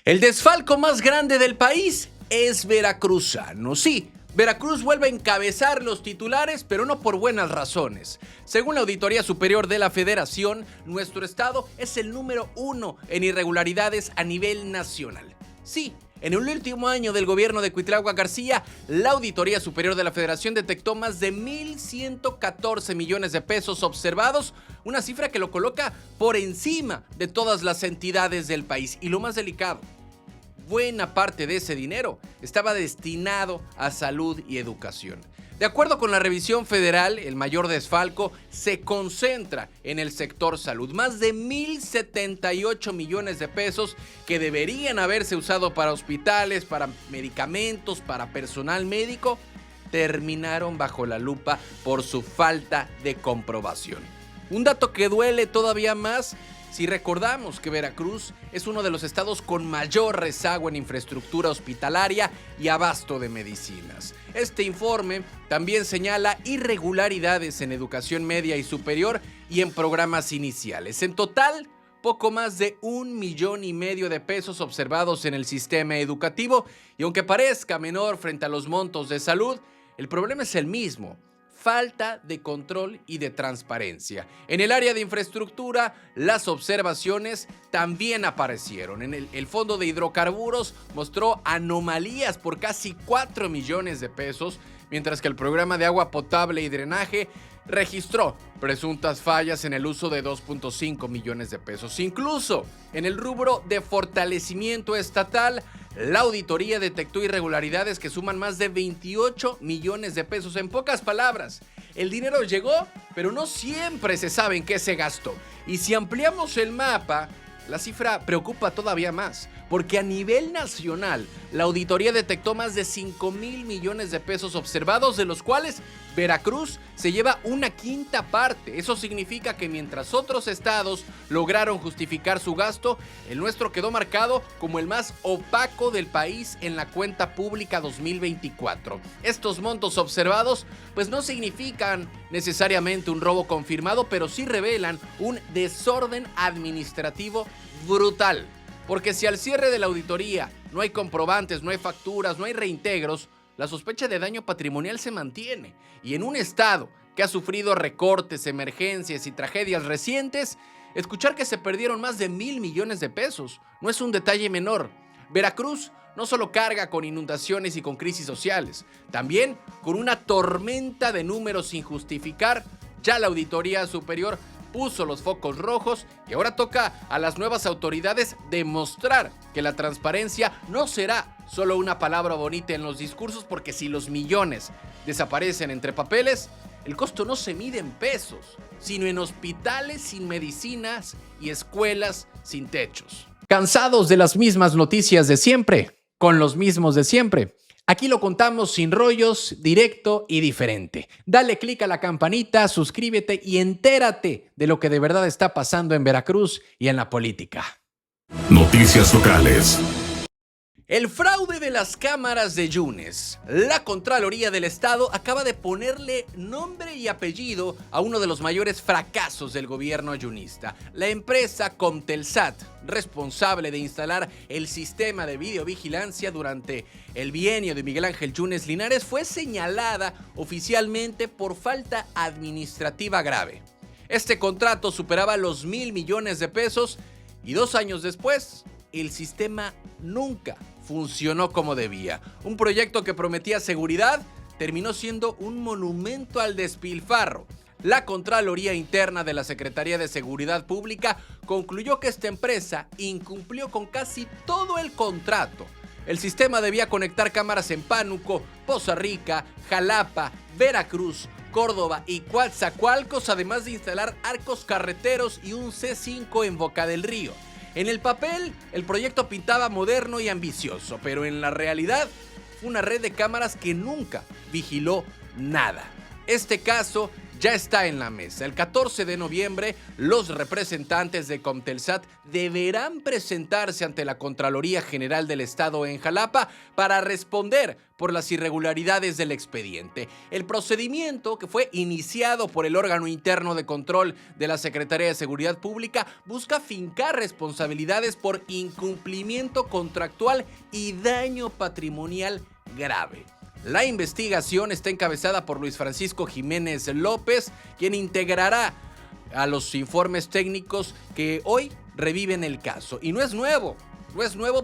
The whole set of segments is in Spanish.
El desfalco más grande del país es veracruzano. Sí, Veracruz vuelve a encabezar los titulares, pero no por buenas razones. Según la Auditoría Superior de la Federación, nuestro estado es el número 1 en irregularidades a nivel nacional. Sí, en el último año del gobierno de Cuitlahua García, la Auditoría Superior de la Federación detectó más de 1,114 millones de pesos observados, una cifra que lo coloca por encima de todas las entidades del país. Y lo más delicado, buena parte de ese dinero estaba destinado a salud y educación. De acuerdo con la revisión federal, el mayor desfalco se concentra en el sector salud. Más de 1,078 millones de pesos que deberían haberse usado para hospitales, para medicamentos, para personal médico, terminaron bajo la lupa por su falta de comprobación. Un dato que duele todavía más si recordamos que Veracruz es uno de los estados con mayor rezago en infraestructura hospitalaria y abasto de medicinas. Este informe también señala irregularidades en educación media y superior y en programas iniciales. En total, poco más de 1,5 millones de pesos observados en el sistema educativo, y aunque parezca menor frente a los montos de salud, el problema es el mismo: falta de control y de transparencia. En el área de infraestructura, las observaciones también aparecieron. El Fondo de Hidrocarburos mostró anomalías por casi 4 millones de pesos, mientras que el programa de agua potable y drenaje registró presuntas fallas en el uso de 2,5 millones de pesos. Incluso en el rubro de fortalecimiento estatal, la auditoría detectó irregularidades que suman más de 28 millones de pesos. En pocas palabras, el dinero llegó, pero no siempre se sabe en qué se gastó. Y si ampliamos el mapa, la cifra preocupa todavía más, porque a nivel nacional, la auditoría detectó más de 5,000 millones de pesos observados, de los cuales Veracruz se lleva una quinta parte. Eso significa que mientras otros estados lograron justificar su gasto, el nuestro quedó marcado como el más opaco del país en la cuenta pública 2024. Estos montos observados pues no significan necesariamente un robo confirmado, pero sí revelan un desorden administrativo brutal. Porque si al cierre de la auditoría no hay comprobantes, no hay facturas, no hay reintegros, la sospecha de daño patrimonial se mantiene. Y en un estado que ha sufrido recortes, emergencias y tragedias recientes, escuchar que se perdieron más de 1,000 millones de pesos no es un detalle menor. Veracruz no solo carga con inundaciones y con crisis sociales, también con una tormenta de números sin justificar. Ya la Auditoría Superior puso los focos rojos y ahora toca a las nuevas autoridades demostrar que la transparencia no será solo una palabra bonita en los discursos, porque si los millones desaparecen entre papeles, el costo no se mide en pesos, sino en hospitales sin medicinas y escuelas sin techos. ¿Cansados de las mismas noticias de siempre? Con los mismos de siempre. Aquí lo contamos sin rollos, directo y diferente. Dale click a la campanita, suscríbete y entérate de lo que de verdad está pasando en Veracruz y en la política. Noticias locales. El fraude de las cámaras de Yunes. La Contraloría del Estado acaba de ponerle nombre y apellido a uno de los mayores fracasos del gobierno yunista. La empresa Comtelsat, responsable de instalar el sistema de videovigilancia durante el bienio de Miguel Ángel Yunes Linares, fue señalada oficialmente por falta administrativa grave. Este contrato superaba los 1,000 millones de pesos y 2 años después, el sistema nunca funcionó como debía. Un proyecto que prometía seguridad terminó siendo un monumento al despilfarro. La Contraloría Interna de la Secretaría de Seguridad Pública concluyó que esta empresa incumplió con casi todo el contrato. El sistema debía conectar cámaras en Pánuco, Poza Rica, Jalapa, Veracruz, Córdoba y Coatzacoalcos, además de instalar arcos carreteros y un C5 en Boca del Río. En el papel, el proyecto pintaba moderno y ambicioso, pero en la realidad fue una red de cámaras que nunca vigiló nada. Este caso ya está en la mesa. El 14 de noviembre, los representantes de Comtelsat deberán presentarse ante la Contraloría General del Estado en Jalapa para responder por las irregularidades del expediente. El procedimiento, que fue iniciado por el órgano interno de control de la Secretaría de Seguridad Pública, busca fincar responsabilidades por incumplimiento contractual y daño patrimonial grave. La investigación está encabezada por Luis Francisco Jiménez López, quien integrará a los informes técnicos que hoy reviven el caso. Y no es nuevo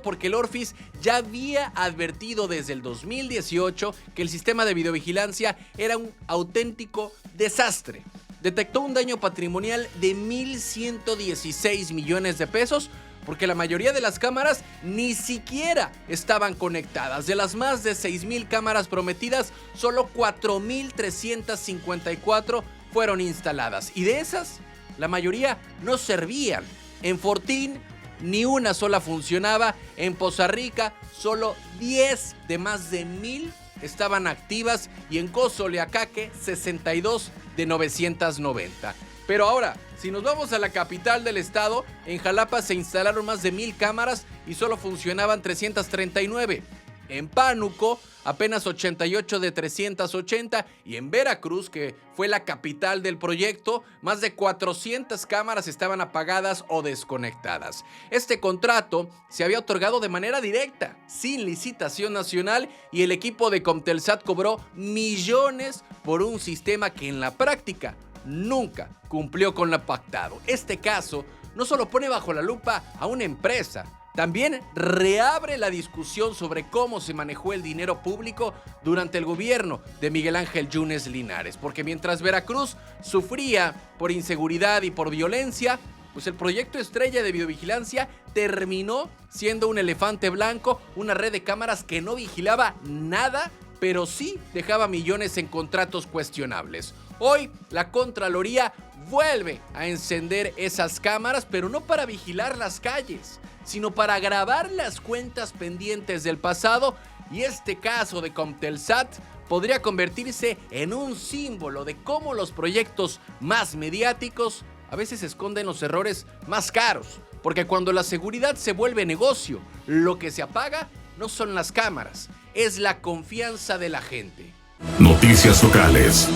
porque el Orfis ya había advertido desde el 2018 que el sistema de videovigilancia era un auténtico desastre. Detectó un daño patrimonial de 1,116 millones de pesos porque la mayoría de las cámaras ni siquiera estaban conectadas. De las más de 6,000 cámaras prometidas, solo 4,354 fueron instaladas. Y de esas, la mayoría no servían. En Fortín, ni una sola funcionaba. En Poza Rica, solo 10 de más de 1,000 estaban activas. Y en Cozoleacaque, 62 de 990. Pero ahora, si nos vamos a la capital del estado, en Jalapa se instalaron más de 1,000 cámaras y solo funcionaban 339. En Pánuco, apenas 88 de 380. Y en Veracruz, que fue la capital del proyecto, más de 400 cámaras estaban apagadas o desconectadas. Este contrato se había otorgado de manera directa, sin licitación nacional, y el equipo de Comtelsat cobró millones por un sistema que en la práctica nunca cumplió con lo pactado. Este caso no solo pone bajo la lupa a una empresa, también reabre la discusión sobre cómo se manejó el dinero público durante el gobierno de Miguel Ángel Yunes Linares, porque mientras Veracruz sufría por inseguridad y por violencia, pues el proyecto estrella de videovigilancia terminó siendo un elefante blanco, una red de cámaras que no vigilaba nada, pero sí dejaba millones en contratos cuestionables. Hoy, la Contraloría vuelve a encender esas cámaras, pero no para vigilar las calles, sino para grabar las cuentas pendientes del pasado. Y este caso de Comtelsat podría convertirse en un símbolo de cómo los proyectos más mediáticos a veces esconden los errores más caros. Porque cuando la seguridad se vuelve negocio, lo que se apaga no son las cámaras, es la confianza de la gente. Noticias locales.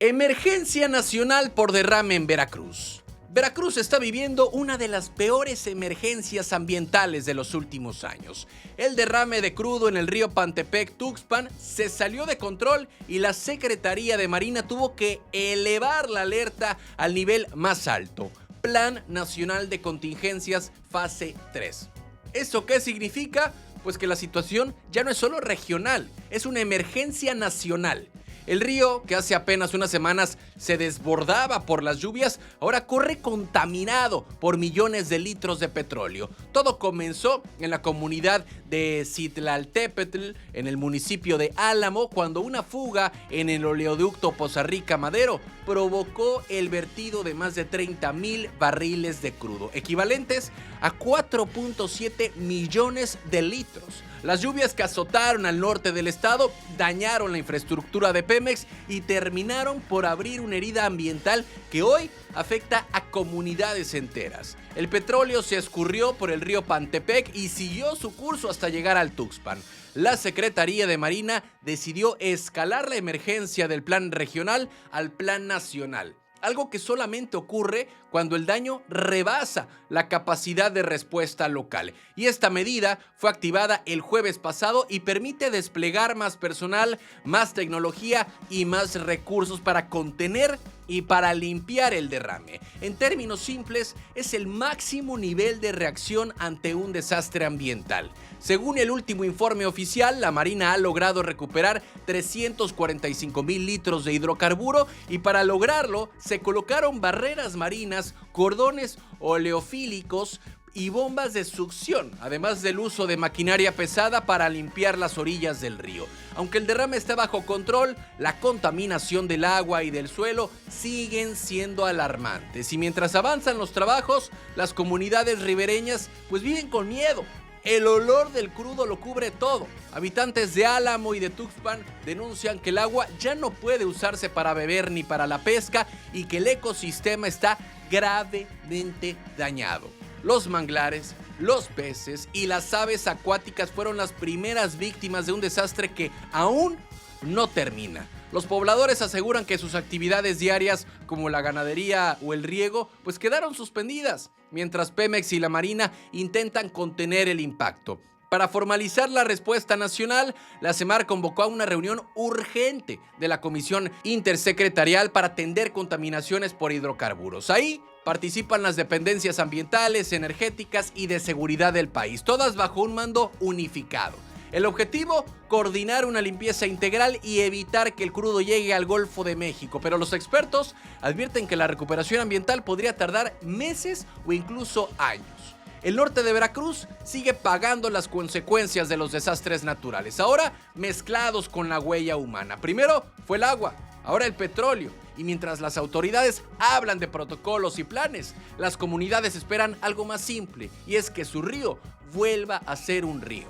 Emergencia nacional por derrame en Veracruz. Veracruz está viviendo una de las peores emergencias ambientales de los últimos años. El derrame de crudo en el río Pantepec-Tuxpan se salió de control y la Secretaría de Marina tuvo que elevar la alerta al nivel más alto. Plan Nacional de Contingencias Fase 3. ¿Eso qué significa? Pues que la situación ya no es solo regional, es una emergencia nacional. El río, que hace apenas unas semanas se desbordaba por las lluvias, ahora corre contaminado por millones de litros de petróleo. Todo comenzó en la comunidad de Citlaltépetl, en el municipio de Álamo, cuando una fuga en el oleoducto Poza Rica-Madero provocó el vertido de más de 30,000 barriles de crudo, equivalentes a 4.7 millones de litros. Las lluvias que azotaron al norte del estado dañaron la infraestructura de Pemex y terminaron por abrir una herida ambiental que hoy afecta a comunidades enteras. El petróleo se escurrió por el río Pantepec y siguió su curso hasta llegar al Tuxpan. La Secretaría de Marina decidió escalar la emergencia del plan regional al plan nacional. Algo que solamente ocurre cuando el daño rebasa la capacidad de respuesta local. Y esta medida fue activada el jueves pasado y permite desplegar más personal, más tecnología y más recursos para contener y para limpiar el derrame. En términos simples, es el máximo nivel de reacción ante un desastre ambiental. Según el último informe oficial, la Marina ha logrado recuperar 345,000 litros de hidrocarburo y para lograrlo se colocaron barreras marinas, cordones oleofílicos y bombas de succión, además del uso de maquinaria pesada para limpiar las orillas del río. Aunque el derrame está bajo control, la contaminación del agua y del suelo siguen siendo alarmantes. Y mientras avanzan los trabajos, las comunidades ribereñas pues viven con miedo. El olor del crudo lo cubre todo. Habitantes de Álamo y de Tuxpan denuncian que el agua ya no puede usarse para beber ni para la pesca y que el ecosistema está gravemente dañado. Los manglares, los peces y las aves acuáticas fueron las primeras víctimas de un desastre que aún no termina. Los pobladores aseguran que sus actividades diarias, como la ganadería o el riego, pues quedaron suspendidas, mientras Pemex y la Marina intentan contener el impacto. Para formalizar la respuesta nacional, la SEMAR convocó a una reunión urgente de la Comisión Intersecretarial para atender contaminaciones por hidrocarburos. Ahí participan las dependencias ambientales, energéticas y de seguridad del país, todas bajo un mando unificado. El objetivo, coordinar una limpieza integral y evitar que el crudo llegue al Golfo de México. Pero los expertos advierten que la recuperación ambiental podría tardar meses o incluso años. El norte de Veracruz sigue pagando las consecuencias de los desastres naturales, ahora mezclados con la huella humana. Primero fue el agua, ahora el petróleo. Y mientras las autoridades hablan de protocolos y planes, las comunidades esperan algo más simple, y es que su río vuelva a ser un río.